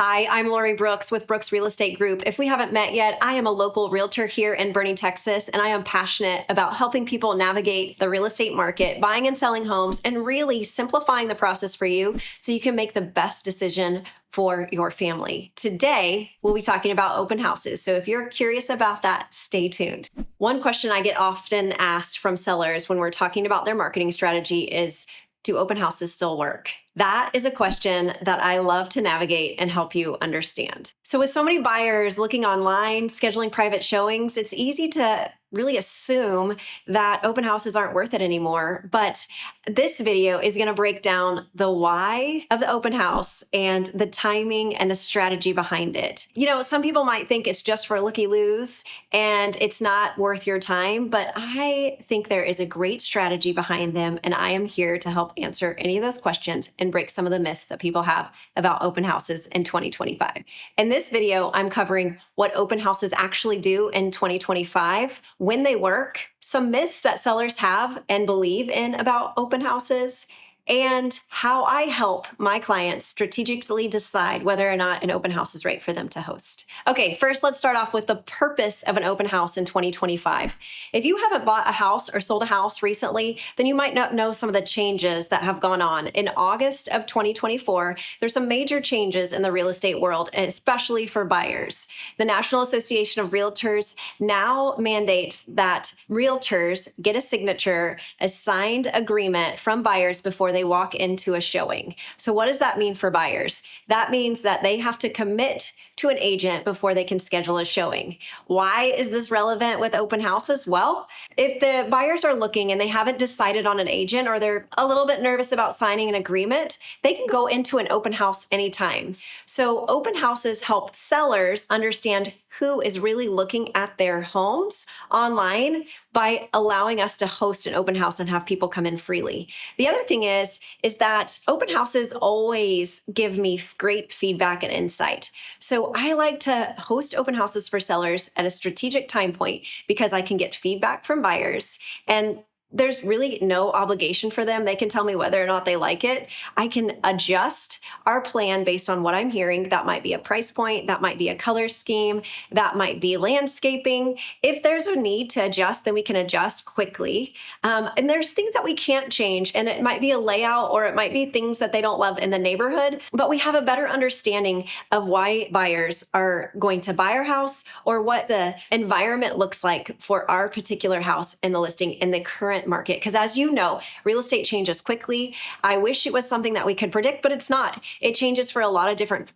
Hi, I'm Laurie Brooks with Brooks Real Estate Group. If we haven't met yet, I am a local realtor here in Boerne, Texas, and I am passionate about helping people navigate the real estate market, buying and selling homes, and really simplifying the process for you so you can make the best decision for your family. Today, we'll be talking about open houses. So if you're curious about that, stay tuned. One question I get often asked from sellers when we're talking about their marketing strategy is, do open houses still work? That is a question that I love to navigate and help you understand. So with so many buyers looking online, scheduling private showings, it's easy to really assume that open houses aren't worth it anymore. But this video is going to break down the why of the open house and the timing and the strategy behind it. You know, some people might think it's just for looky-loos and it's not worth your time, but I think there is a great strategy behind them, and I am here to help answer any of those questions and break some of the myths that people have about open houses in 2025. In this video, I'm covering what open houses actually do in 2025, when they work, some myths that sellers have and believe in about open houses, and how I help my clients strategically decide whether or not an open house is right for them to host. Okay, first let's start off with the purpose of an open house in 2025. If you haven't bought a house or sold a house recently, then you might not know some of the changes that have gone on. In August of 2024, there's some major changes in the real estate world, and especially for buyers. The National Association of Realtors now mandates that realtors get a signature, a signed agreement from buyers before they walk into a showing. So what does that mean for buyers? That means that they have to commit to an agent before they can schedule a showing. Why is this relevant with open houses? Well, if the buyers are looking and they haven't decided on an agent, or they're a little bit nervous about signing an agreement, they can go into an open house anytime. So open houses help sellers understand who is really looking at their homes online by allowing us to host an open house and have people come in freely. The other thing is that open houses always give me great feedback and insight. So I like to host open houses for sellers at a strategic time point because I can get feedback from buyers, and there's really no obligation for them. They can tell me whether or not they like it. I can adjust our plan based on what I'm hearing. That might be a price point, that might be a color scheme, that might be landscaping. If there's a need to adjust, then we can adjust quickly. And there's things that we can't change, and it might be a layout, or it might be things that they don't love in the neighborhood, but we have a better understanding of why buyers are going to buy our house, or what the environment looks like for our particular house in the listing in the current market. Because as you know, real estate changes quickly. I wish it was something that we could predict, but it's not. It changes for a lot of different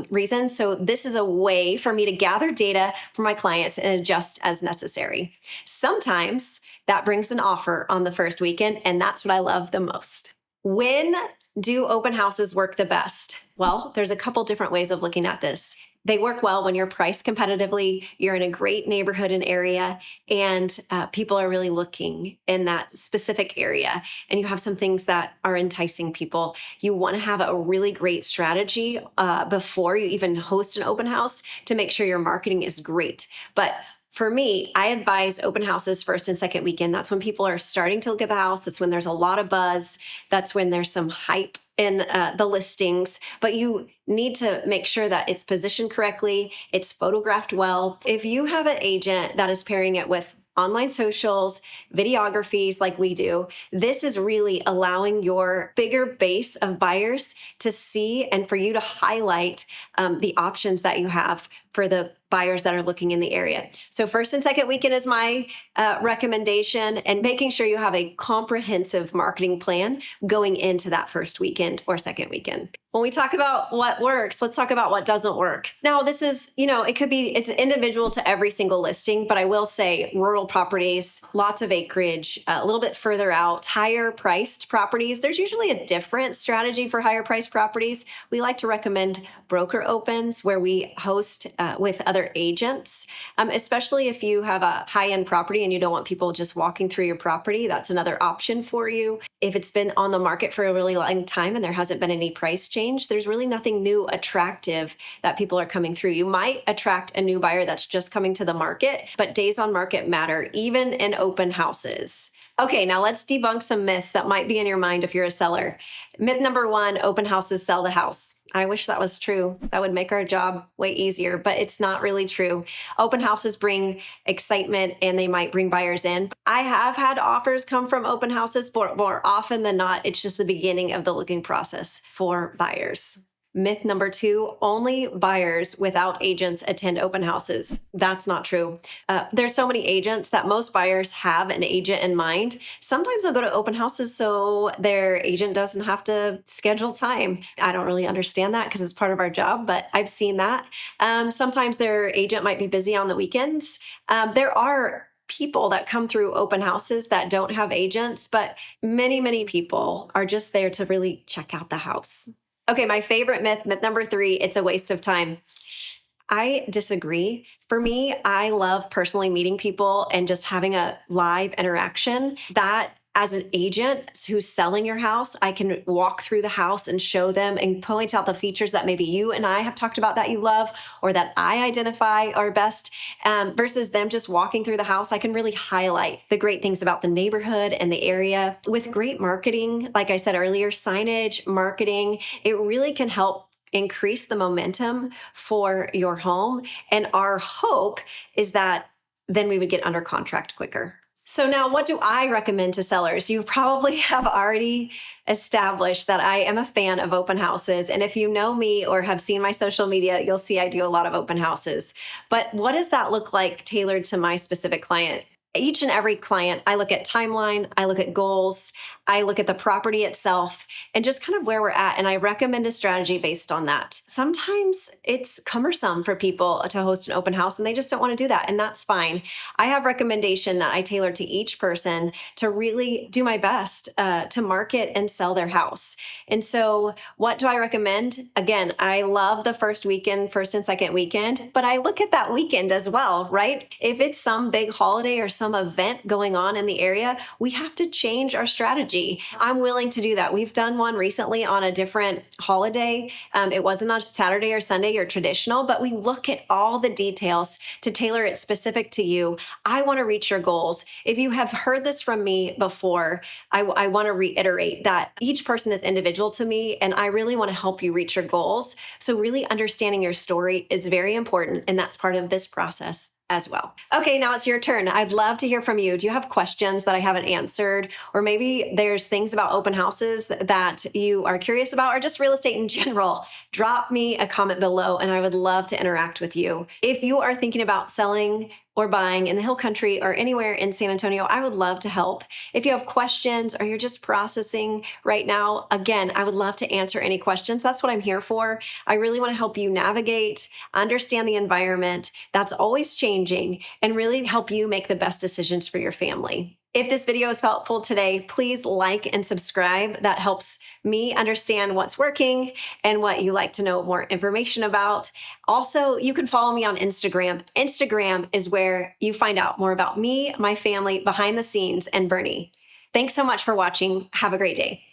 reasons. So this is a way for me to gather data for my clients and adjust as necessary. Sometimes that brings an offer on the first weekend, and that's what I love the most. When do open houses work the best? Well, there's a couple different ways of looking at this. They work well when you're priced competitively, you're in a great neighborhood and area, and people are really looking in that specific area, and you have some things that are enticing people. You want to have a really great strategy before you even host an open house to make sure your marketing is great. But for me, I advise open houses first and second weekend. That's when people are starting to look at the house. That's when there's a lot of buzz. That's when there's some hype in the listings, but you need to make sure that it's positioned correctly, it's photographed well. If you have an agent that is pairing it with online socials, videographies like we do, this is really allowing your bigger base of buyers to see and for you to highlight the options that you have for the buyers that are looking in the area. So first and second weekend is my recommendation, and making sure you have a comprehensive marketing plan going into that first weekend or second weekend. When we talk about what works, let's talk about what doesn't work. Now, this is, it's individual to every single listing, but I will say rural properties, lots of acreage, a little bit further out, higher priced properties. There's usually a different strategy for higher priced properties. We like to recommend broker opens where we host with other agents, especially if you have a high-end property and you don't want people just walking through your property. That's another option for you. If it's been on the market for a really long time and there hasn't been any price change, there's really nothing new attractive that people are coming through. You might attract a new buyer that's just coming to the market, but days on market matter even in open houses. Okay, now let's debunk some myths that might be in your mind if you're a seller. Myth number one, open houses sell the house. I wish that was true. That would make our job way easier, but it's not really true. Open houses bring excitement and they might bring buyers in. I have had offers come from open houses, but more often than not, it's just the beginning of the looking process for buyers. Myth number two, only buyers without agents attend open houses. That's not true. There's so many agents that most buyers have an agent in mind. Sometimes they'll go to open houses so their agent doesn't have to schedule time. I don't really understand that because it's part of our job, but I've seen that. Sometimes their agent might be busy on the weekends. There are people that come through open houses that don't have agents, but many people are just there to really check out the house. Okay, my favorite myth number three, it's a waste of time. I disagree. For me, I love personally meeting people and just having a live interaction. That as an agent who's selling your house, I can walk through the house and show them and point out the features that maybe you and I have talked about that you love or that I identify are best, versus them just walking through the house. I can really highlight the great things about the neighborhood and the area. With great marketing, like I said earlier, signage, marketing, it really can help increase the momentum for your home. And our hope is that then we would get under contract quicker. So now what do I recommend to sellers? You probably have already established that I am a fan of open houses. And if you know me or have seen my social media, you'll see I do a lot of open houses. But what does that look like tailored to my specific client? Each and every client, I look at timeline, I look at goals, I look at the property itself and just kind of where we're at. And I recommend a strategy based on that. Sometimes it's cumbersome for people to host an open house and they just don't want to do that. And that's fine. I have recommendation that I tailor to each person to really do my best to market and sell their house. And so what do I recommend? Again, I love the first weekend, first and second weekend, but I look at that weekend as well, right? If it's some big holiday or some event going on in the area, we have to change our strategy. I'm willing to do that. We've done one recently on a different holiday. It wasn't on Saturday or Sunday or traditional, but we look at all the details to tailor it specific to you. I want to reach your goals. If you have heard this from me before, I want to reiterate that each person is individual to me, and I really want to help you reach your goals. So really understanding your story is very important, and that's part of this process as well. Okay, now it's your turn. I'd love to hear from you. Do you have questions that I haven't answered? Or maybe there's things about open houses that you are curious about, or just real estate in general? Drop me a comment below and I would love to interact with you. If you are thinking about selling or buying in the Hill Country or anywhere in San Antonio, I would love to help. If you have questions or you're just processing right now, again, I would love to answer any questions. That's what I'm here for. I really want to help you navigate, understand the environment that's always changing, and really help you make the best decisions for your family. If this video is helpful today, please like and subscribe. That helps me understand what's working and what you like to know more information about. Also, you can follow me on Instagram. Instagram is where you find out more about me, my family, behind the scenes, and Boerne. Thanks so much for watching. Have a great day.